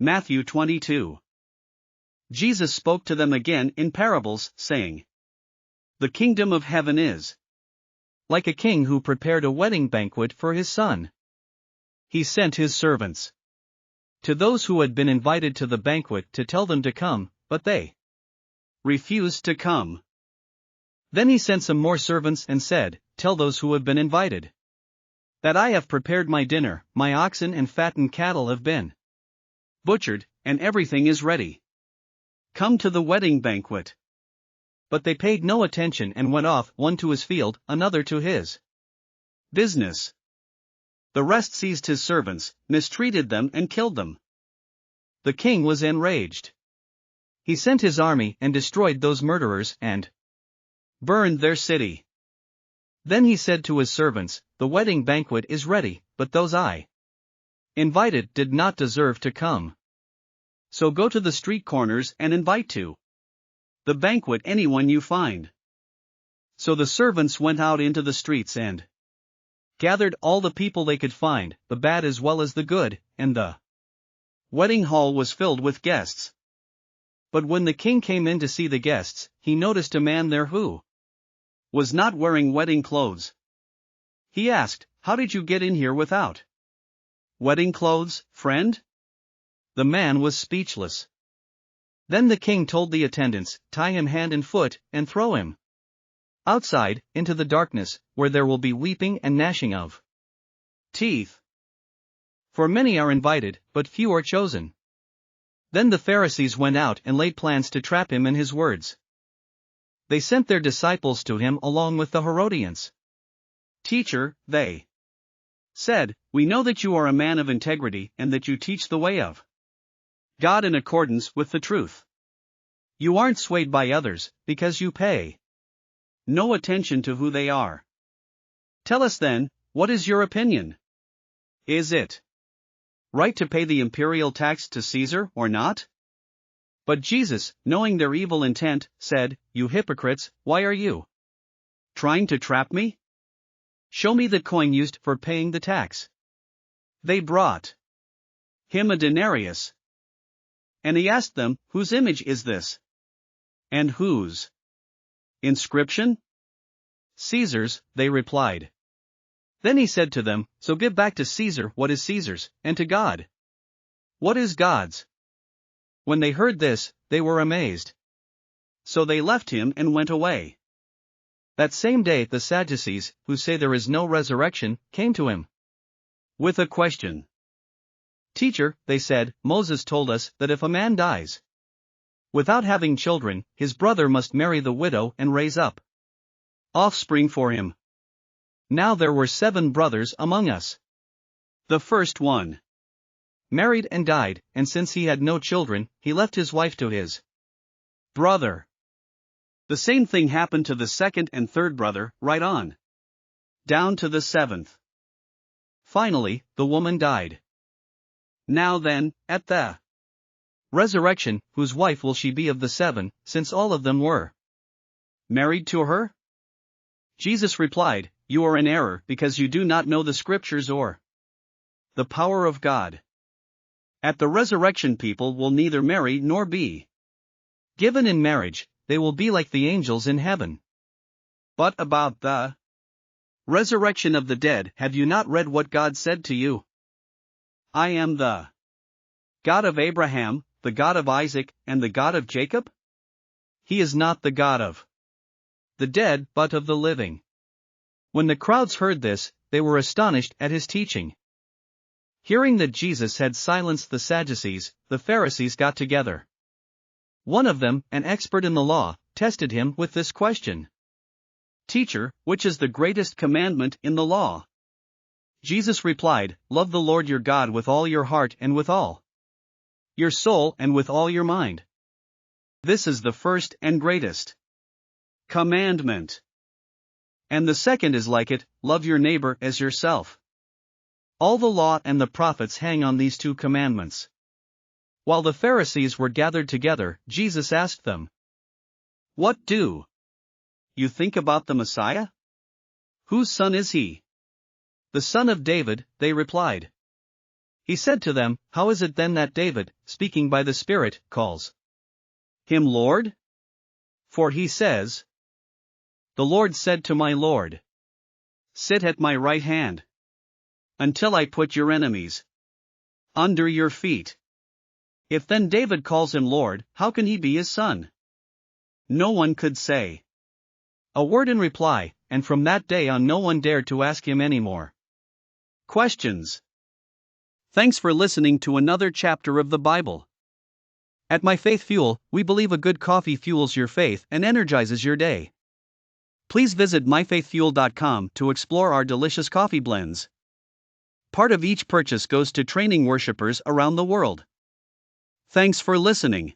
Matthew 22. Jesus spoke to them again in parables, saying, The kingdom of heaven is like a king who prepared a wedding banquet for his son. He sent his servants to those who had been invited to the banquet to tell them to come, but they refused to come. Then he sent some more servants and said, Tell those who have been invited that I have prepared my dinner, my oxen and fattened cattle have been butchered, and everything is ready. Come to the wedding banquet. But they paid no attention and went off, one to his field, another to his business. The rest seized his servants, mistreated them and killed them. The king was enraged. He sent his army and destroyed those murderers and burned their city. Then he said to his servants, The wedding banquet is ready, but those I invited did not deserve to come. So go to the street corners and invite to the banquet anyone you find. So the servants went out into the streets and gathered all the people they could find, the bad as well as the good, and the wedding hall was filled with guests. But when the king came in to see the guests, he noticed a man there who was not wearing wedding clothes. He asked, How did you get in here without wedding clothes, friend? The man was speechless. Then the king told the attendants, Tie him hand and foot, and throw him outside, into the darkness, where there will be weeping and gnashing of teeth. For many are invited, but few are chosen. Then the Pharisees went out and laid plans to trap him in his words. They sent their disciples to him along with the Herodians. Teacher, they said, We know that you are a man of integrity and that you teach the way of God in accordance with the truth. You aren't swayed by others, because you pay no attention to who they are. Tell us then, what is your opinion? Is it right to pay the imperial tax to Caesar or not? But Jesus, knowing their evil intent, said, You hypocrites, why are you trying to trap me? Show me the coin used for paying the tax. They brought him a denarius. And he asked them, Whose image is this? And whose inscription? Caesar's, they replied. Then he said to them, So give back to Caesar what is Caesar's, and to God what is God's. When they heard this, they were amazed. So they left him and went away. That same day the Sadducees, who say there is no resurrection, came to him with a question. Teacher, they said, Moses told us that if a man dies without having children, his brother must marry the widow and raise up offspring for him. Now there were 7 brothers among us. The first one married and died, and since he had no children, he left his wife to his brother. The same thing happened to the second and third brother, right on down to the 7th. Finally, the woman died. Now then, at the resurrection, whose wife will she be of the 7, since all of them were married to her? Jesus replied, You are in error because you do not know the scriptures or the power of God. At the resurrection people will neither marry nor be given in marriage, they will be like the angels in heaven. But about the resurrection of the dead, have you not read what God said to you? I am the God of Abraham, the God of Isaac, and the God of Jacob? He is not the God of the dead, but of the living. When the crowds heard this, they were astonished at his teaching. Hearing that Jesus had silenced the Sadducees, the Pharisees got together. One of them, an expert in the law, tested him with this question. Teacher, which is the greatest commandment in the law? Jesus replied, Love the Lord your God with all your heart and with all your soul and with all your mind. This is the first and greatest commandment. And the second is like it, love your neighbor as yourself. All the law and the prophets hang on these 2 commandments. While the Pharisees were gathered together, Jesus asked them, What do you think about the Messiah? Whose son is he? The son of David, they replied. He said to them, "How is it then that David, speaking by the Spirit, calls him Lord? For he says, 'The Lord said to my Lord, sit at my right hand, until I put your enemies under your feet.' If then David calls him Lord, how can he be his son?" No one could say a word in reply, and from that day on no one dared to ask him any more questions. Thanks for listening to another chapter of the Bible. At My Faith Fuel, we believe a good coffee fuels your faith and energizes your day. Please visit myfaithfuel.com to explore our delicious coffee blends. Part of each purchase goes to training worshipers around the world. Thanks for listening.